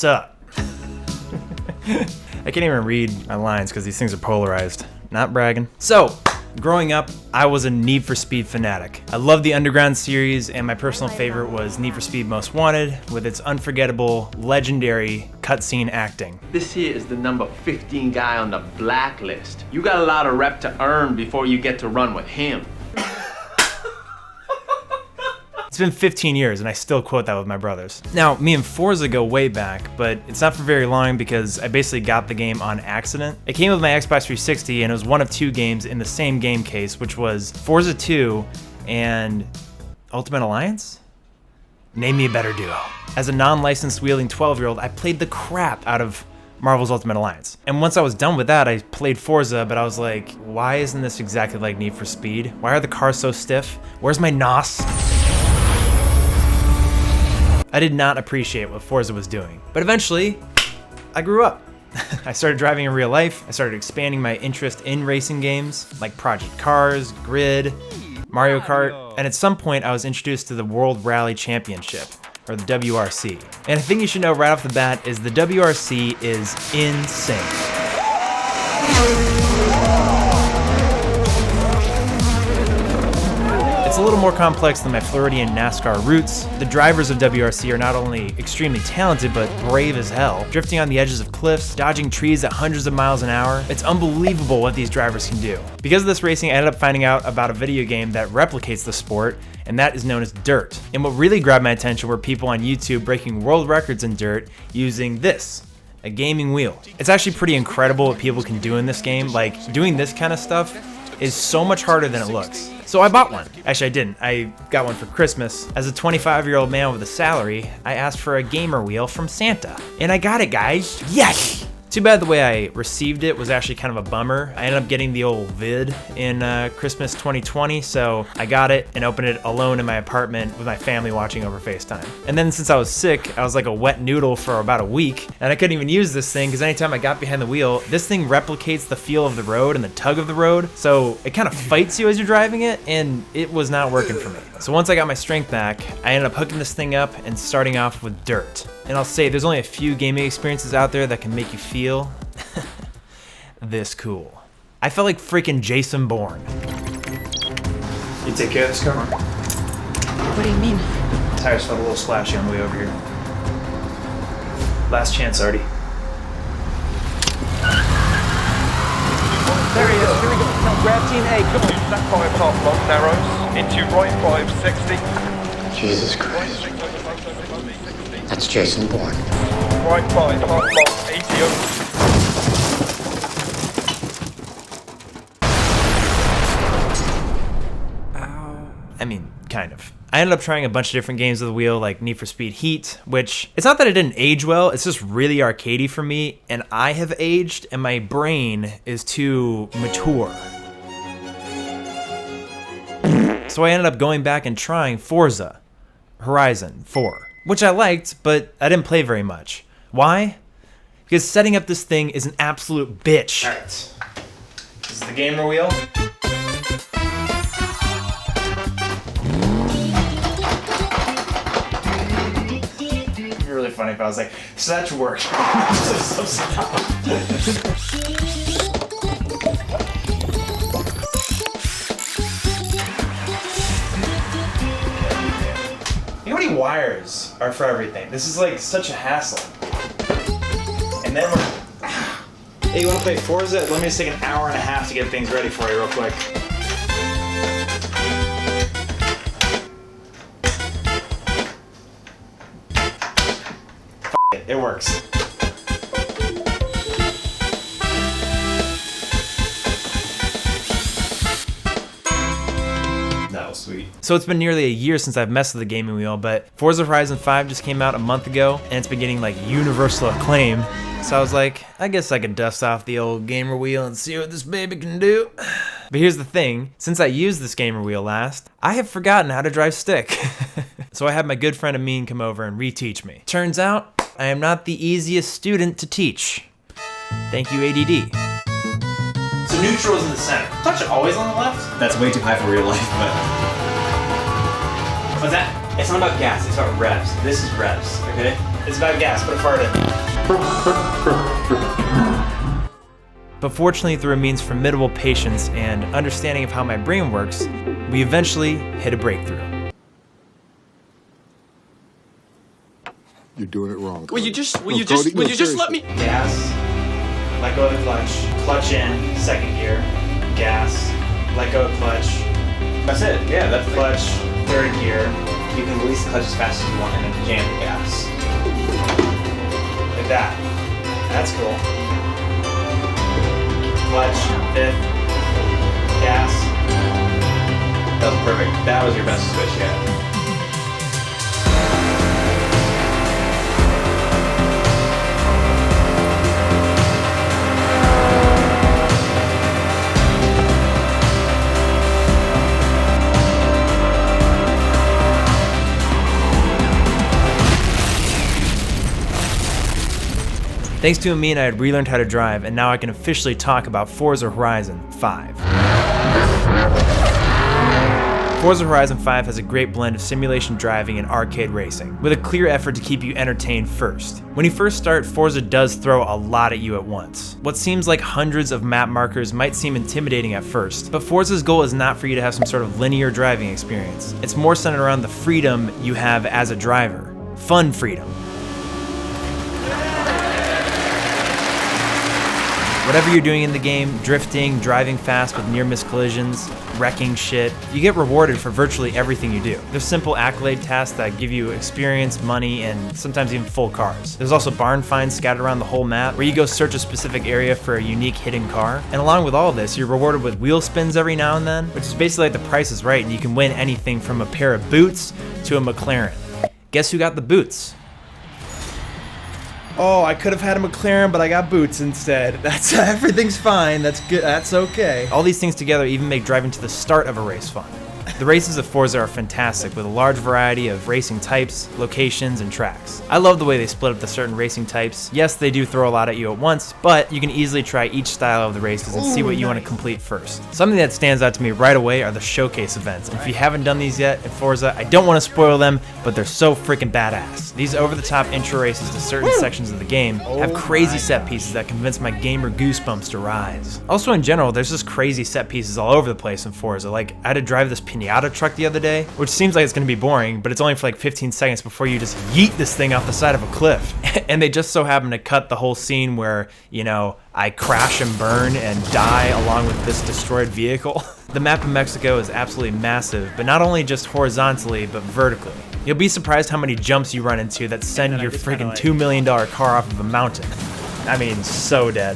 What's up? I can't even read my lines because these things are polarized. Not bragging. So, growing up, I was a Need for Speed fanatic. I loved the Underground series, and my personal favorite was Need for Speed Most Wanted, with its unforgettable, legendary cutscene acting. This here is the number 15 guy on the blacklist. You got a lot of rep to earn before you get to run with him. It's been 15 years and I still quote that with my brothers. Now, me and Forza go way back, but it's not for very long because I basically got the game on accident. It came with my Xbox 360 and it was one of two games in the same game case, which was Forza 2 and Ultimate Alliance? Name me a better duo. As a non-licensed wielding 12-year-old, I played the crap out of Marvel's Ultimate Alliance. And once I was done with that, I played Forza, but I was like, why isn't this exactly like Need for Speed? Why are the cars so stiff? Where's my NOS? I did not appreciate what Forza was doing. But eventually, I grew up. I started driving in real life. I started expanding my interest in racing games like Project Cars, Grid, Mario Kart, and at some point I was introduced to the World Rally Championship, or the WRC. And a thing you should know right off the bat is the WRC is insane. It's a little more complex than my Floridian NASCAR roots. The drivers of WRC are not only extremely talented, but brave as hell, drifting on the edges of cliffs, dodging trees at hundreds of miles an hour. It's unbelievable what these drivers can do. Because of this racing, I ended up finding out about a video game that replicates the sport, and that is known as Dirt. And what really grabbed my attention were people on YouTube breaking world records in Dirt using this, a gaming wheel. It's actually pretty incredible what people can do in this game. Like, doing this kind of stuff is so much harder than it looks. So I bought one. Actually, I didn't. I got one for Christmas. As a 25-year-old man with a salary, I asked for a gamer wheel from Santa. And I got it, guys. Yes! Too bad the way I received it was actually kind of a bummer. I ended up getting the old vid in Christmas 2020, so I got it and opened it alone in my apartment with my family watching over FaceTime. And then since I was sick, I was like a wet noodle for about a week, and I couldn't even use this thing because anytime I got behind the wheel, this thing replicates the feel of the road and the tug of the road, so it kind of fights you as you're driving it, and it was not working for me. So once I got my strength back, I ended up hooking this thing up and starting off with Dirt. And I'll say, there's only a few gaming experiences out there that can make you feel this cool. I felt like freaking Jason Bourne. You take care of this car? What do you mean? Tires felt a little splashy on the way over here. Last chance, Artie. There he is, here we go. Now grab team A, come on. Left 5 half long, narrows. Into right 5, 60. Jesus Christ. That's Jason Bourne. Right 5 half long, 80 over. I mean, kind of. I ended up trying a bunch of different games with the wheel, like Need for Speed Heat, which, it's not that it didn't age well, it's just really arcadey for me, and I have aged, and my brain is too mature. So I ended up going back and trying Forza Horizon 4, which I liked, but I didn't play very much. Why? Because setting up this thing is an absolute bitch. All right, this is the gamer wheel. Really funny if I was like, so that should work. You know how many wires are for everything? This is like such a hassle. And then we're... Hey, you wanna play Forza? Let me just take an hour and a half to get things ready for you real quick. It works. That was sweet. So it's been nearly a year since I've messed with the gaming wheel, but Forza Horizon 5 just came out a month ago, and it's been getting like universal acclaim. So I was like, I guess I could dust off the old gamer wheel and see what this baby can do. But here's the thing, since I used this gamer wheel last, I have forgotten how to drive stick. So I had my good friend Amin come over and reteach me. Turns out, I am not the easiest student to teach. Thank you, ADD. So neutral is in the center. Touch it always on the left? That's way too high for real life, but... What's that? It's not about gas, it's about revs. This is revs, okay? It's about gas, put a fart in. But fortunately, through Amin's formidable patience and understanding of how my brain works, we eventually hit a breakthrough. You're doing it wrong. Will you just let me? Gas, let go of the clutch in, second gear, gas, let go of clutch. That's it. Yeah, that's Clutch, third gear. You can release the clutch as fast as you want and then jam the gas. Like that. That's cool. Clutch, fifth, gas. That was perfect. That was your best switch yet. Thanks to Amin, I had relearned how to drive, and now I can officially talk about Forza Horizon 5. Forza Horizon 5 has a great blend of simulation driving and arcade racing, with a clear effort to keep you entertained first. When you first start, Forza does throw a lot at you at once. What seems like hundreds of map markers might seem intimidating at first, but Forza's goal is not for you to have some sort of linear driving experience. It's more centered around the freedom you have as a driver. Fun freedom. Whatever you're doing in the game, drifting, driving fast with near-miss collisions, wrecking shit, you get rewarded for virtually everything you do. There's simple accolade tasks that give you experience, money, and sometimes even full cars. There's also barn finds scattered around the whole map, where you go search a specific area for a unique hidden car. And along with all of this, you're rewarded with wheel spins every now and then, which is basically like the Price is Right, and you can win anything from a pair of boots to a McLaren. Guess who got the boots? Oh, I could have had a McLaren, but I got boots instead. That's everything's fine. That's good. That's okay. All these things together even make driving to the start of a race fun. The races of Forza are fantastic, with a large variety of racing types, locations, and tracks. I love the way they split up the certain racing types. Yes, they do throw a lot at you at once, but you can easily try each style of the races and see what you want to complete first. Something that stands out to me right away are the showcase events, and if you haven't done these yet in Forza, I don't want to spoil them, but they're so freaking badass. These over-the-top intro races to certain sections of the game have crazy set pieces that convince my gamer goosebumps to rise. Also in general, there's just crazy set pieces all over the place in Forza. Like, I had to drive this Pinata truck the other day, which seems like it's gonna be boring, but it's only for like 15 seconds before you just yeet this thing off the side of a cliff. And they just so happen to cut the whole scene where, you know, I crash and burn and die along with this destroyed vehicle. The map of Mexico is absolutely massive, but not only just horizontally, but vertically. You'll be surprised how many jumps you run into that send your freaking $2 million car off of a mountain. I mean, so dead.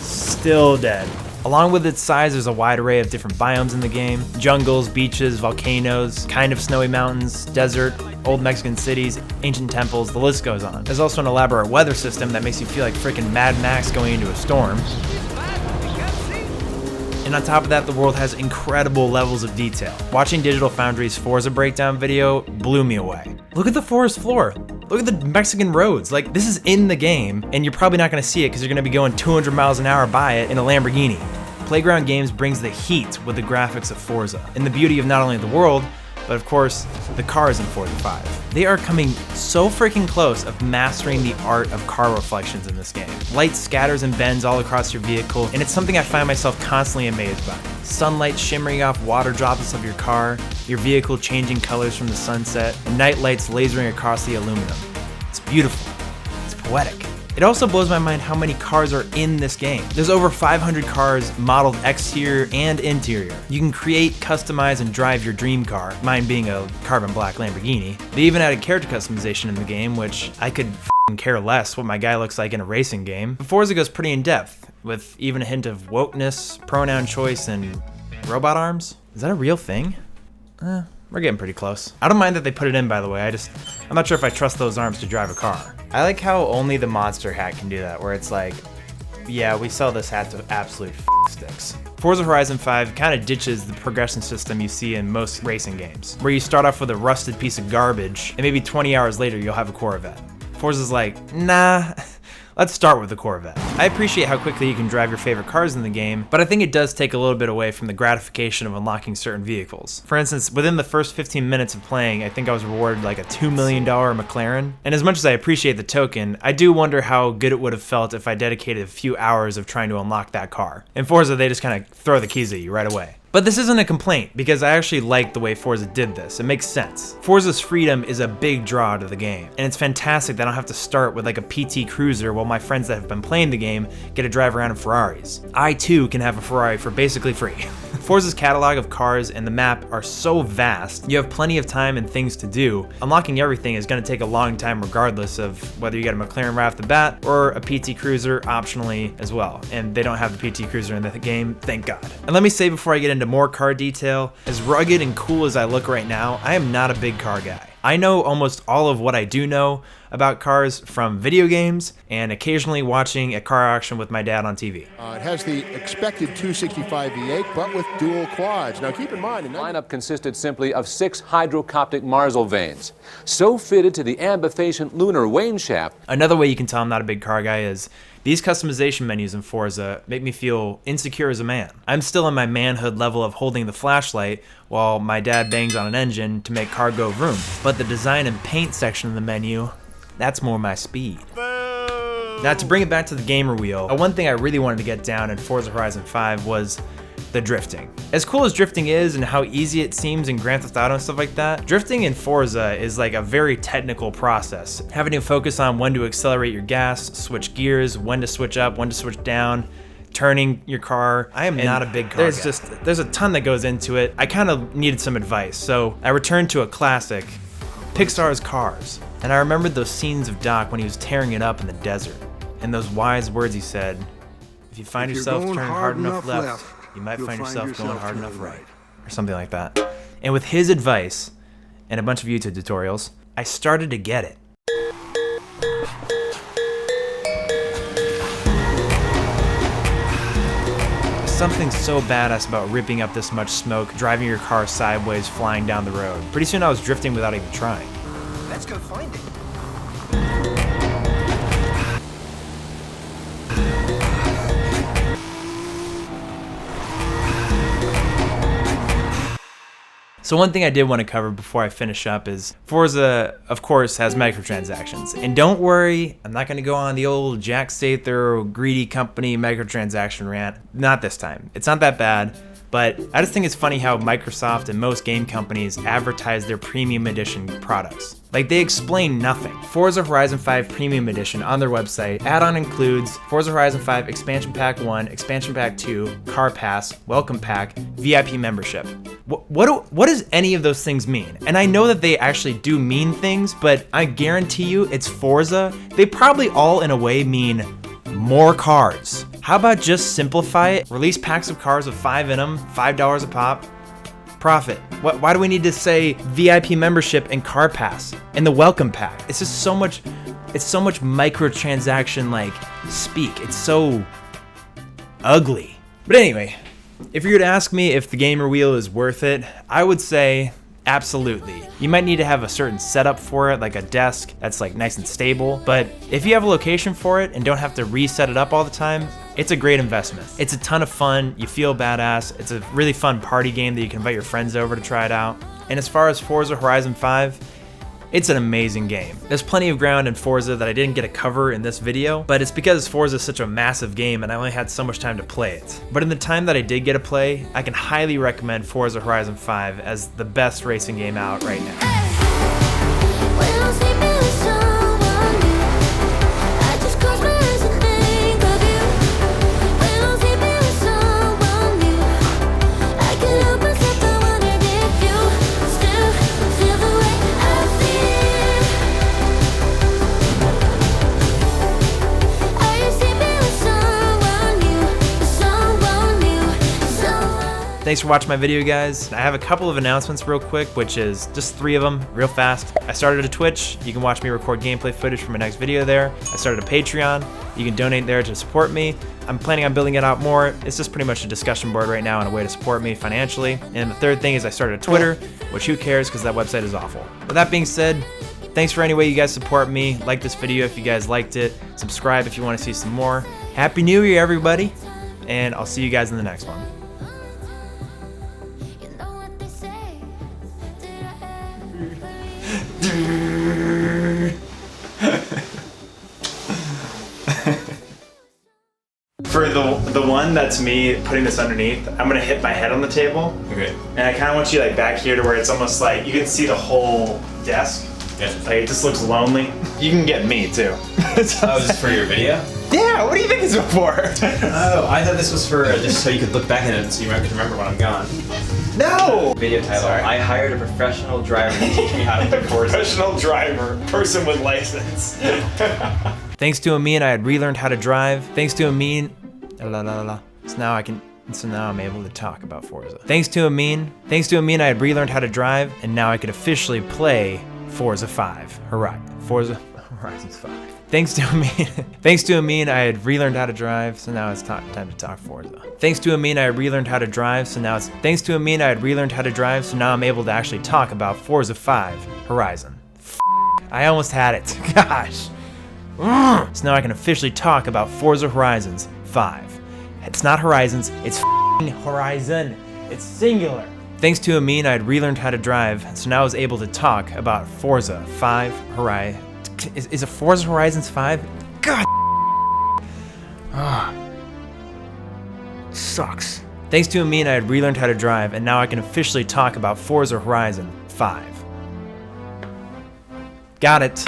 Still dead. Along with its size, there's a wide array of different biomes in the game. Jungles, beaches, volcanoes, kind of snowy mountains, desert, old Mexican cities, ancient temples, the list goes on. There's also an elaborate weather system that makes you feel like freaking Mad Max going into a storm. And on top of that, the world has incredible levels of detail. Watching Digital Foundry's Forza breakdown video blew me away. Look at the forest floor. Look at the Mexican roads. Like, this is in the game, and you're probably not gonna see it because you're gonna be going 200 miles an hour by it in a Lamborghini. Playground Games brings the heat with the graphics of Forza, and the beauty of not only the world, but of course, the cars in Forza 5. They are coming so freaking close of mastering the art of car reflections in this game. Light scatters and bends all across your vehicle, and it's something I find myself constantly amazed by. Sunlight shimmering off water droplets of your car, your vehicle changing colors from the sunset, and night lights lasering across the aluminum. It's beautiful. It's poetic. It also blows my mind how many cars are in this game. There's over 500 cars modeled exterior and interior. You can create, customize, and drive your dream car, mine being a carbon black Lamborghini. They even added character customization in the game, which I could care less what my guy looks like in a racing game. But Forza goes pretty in depth, with even a hint of wokeness, pronoun choice, and robot arms. Is that a real thing? We're getting pretty close. I don't mind that they put it in, by the way. I'm not sure if I trust those arms to drive a car. I like how only the monster hat can do that, where it's like, yeah, we sell this hat to absolute sticks. Forza Horizon 5 kind of ditches the progression system you see in most racing games, where you start off with a rusted piece of garbage, and maybe 20 hours later you'll have a Corvette. Forza's like, nah, let's start with the Corvette. I appreciate how quickly you can drive your favorite cars in the game, but I think it does take a little bit away from the gratification of unlocking certain vehicles. For instance, within the first 15 minutes of playing, I think I was rewarded like a $2 million McLaren. And as much as I appreciate the token, I do wonder how good it would have felt if I dedicated a few hours of trying to unlock that car. In Forza, they just kind of throw the keys at you right away. But this isn't a complaint, because I actually like the way Forza did this. It makes sense. Forza's freedom is a big draw to the game, and it's fantastic that I don't have to start with like a PT Cruiser while my friends that have been playing the game get to drive around in Ferraris. I too can have a Ferrari for basically free. Forza's catalog of cars and the map are so vast, you have plenty of time and things to do. Unlocking everything is going to take a long time regardless of whether you get a McLaren right off the bat or a PT Cruiser optionally as well. And they don't have the PT Cruiser in the game, thank God. And let me say before I get into more car detail, as rugged and cool as I look right now, I am not a big car guy. I know almost all of what I do know about cars from video games and occasionally watching a car auction with my dad on TV. It has the expected 265 V8, but with dual quads. Now keep in mind... The lineup consisted simply of 6 hydrocoptic Marzl vanes, so fitted to the ambifacient lunar wane shaft. Another way you can tell I'm not a big car guy is these customization menus in Forza make me feel insecure as a man. I'm still in my manhood level of holding the flashlight while my dad bangs on an engine to make car go vroom. But the design and paint section of the menu, that's more my speed. Now to bring it back to the gamer wheel, one thing I really wanted to get down in Forza Horizon 5 was the drifting. As cool as drifting is and how easy it seems in Grand Theft Auto and stuff like that, drifting in Forza is like a very technical process. Having to focus on when to accelerate your gas, switch gears, when to switch up, when to switch down, turning your car. I am not a big car guy. There's a ton that goes into it. I kind of needed some advice, so I returned to a classic, Pixar's Cars. And I remembered those scenes of Doc when he was tearing it up in the desert, and those wise words he said, if you find yourself turning hard enough left, you might find yourself going hard enough right, or something like that. And with his advice, and a bunch of YouTube tutorials, I started to get it. Something so badass about ripping up this much smoke, driving your car sideways, flying down the road. Pretty soon I was drifting without even trying. Let's go find it. So one thing I did want to cover before I finish up is Forza, of course, has microtransactions. And don't worry, I'm not going to go on the old Jack Sather greedy company microtransaction rant. Not this time. It's not that bad. But I just think it's funny how Microsoft and most game companies advertise their premium edition products. Like, they explain nothing. Forza Horizon 5 Premium Edition on their website, add-on includes Forza Horizon 5 Expansion Pack 1, Expansion Pack 2, Car Pass, Welcome Pack, VIP membership. What does any of those things mean? And I know that they actually do mean things, but I guarantee you it's Forza. They probably all in a way mean more cars. How about just simplify it? Release packs of cars with 5 in them, $5 a pop. Profit. Why do we need to say VIP membership and Car Pass and the Welcome Pack? It's just so much, it's so much microtransaction like speak. It's so ugly. But anyway, if you were to ask me if the gamer wheel is worth it, I would say absolutely. You might need to have a certain setup for it, like a desk that's like nice and stable, but if you have a location for it and don't have to reset it up all the time, it's a great investment. It's a ton of fun, you feel badass, it's a really fun party game that you can invite your friends over to try it out. And as far as Forza Horizon 5, it's an amazing game. There's plenty of ground in Forza that I didn't get to cover in this video, but it's because Forza is such a massive game and I only had so much time to play it. But in the time that I did get to play, I can highly recommend Forza Horizon 5 as the best racing game out right now. Thanks for watching my video, guys. I have a couple of announcements real quick, which is just 3 of them, real fast. I started a Twitch. You can watch me record gameplay footage for my next video there. I started a Patreon. You can donate there to support me. I'm planning on building it out more. It's just pretty much a discussion board right now and a way to support me financially. And the third thing is I started a Twitter, which who cares because that website is awful. With that being said, thanks for any way you guys support me. Like this video if you guys liked it. Subscribe if you want to see some more. Happy New Year, everybody, and I'll see you guys in the next one. For the one that's me putting this underneath, I'm gonna hit my head on the table. Okay. And I kind of want you like back here to where it's almost like you can see the whole desk. Yes. Like it just looks lonely. You can get me too. Oh, this is for your video? Yeah, what do you think it's for? Oh, I thought this was for just so you could look back at it so you might remember when I'm gone. No! Video title, Sorry. I hired a professional driver to teach me how to do Forza. Professional driver, person with license. Thanks to Amin, I had relearned how to drive. Thanks to Amin, So now I'm able to talk about Forza. Thanks to Amin, I had relearned how to drive, and now I could officially play Forza 5. Forza Horizon 5. Thanks to Amin, I had relearned how to drive, so now it's time to talk Forza. Thanks to Amin, I had relearned how to drive, so now I'm able to actually talk about Forza 5 Horizon. I almost had it. Gosh. So now I can officially talk about Forza Horizons 5. It's not Horizons, it's Horizon. It's singular. Thanks to Amin, I had relearned how to drive, so now I was able to talk about Forza 5 Horizon. Is it Forza Horizons 5? God. Sucks. Thanks to Amin, I had relearned how to drive, and now I can officially talk about Forza Horizon 5. Got it.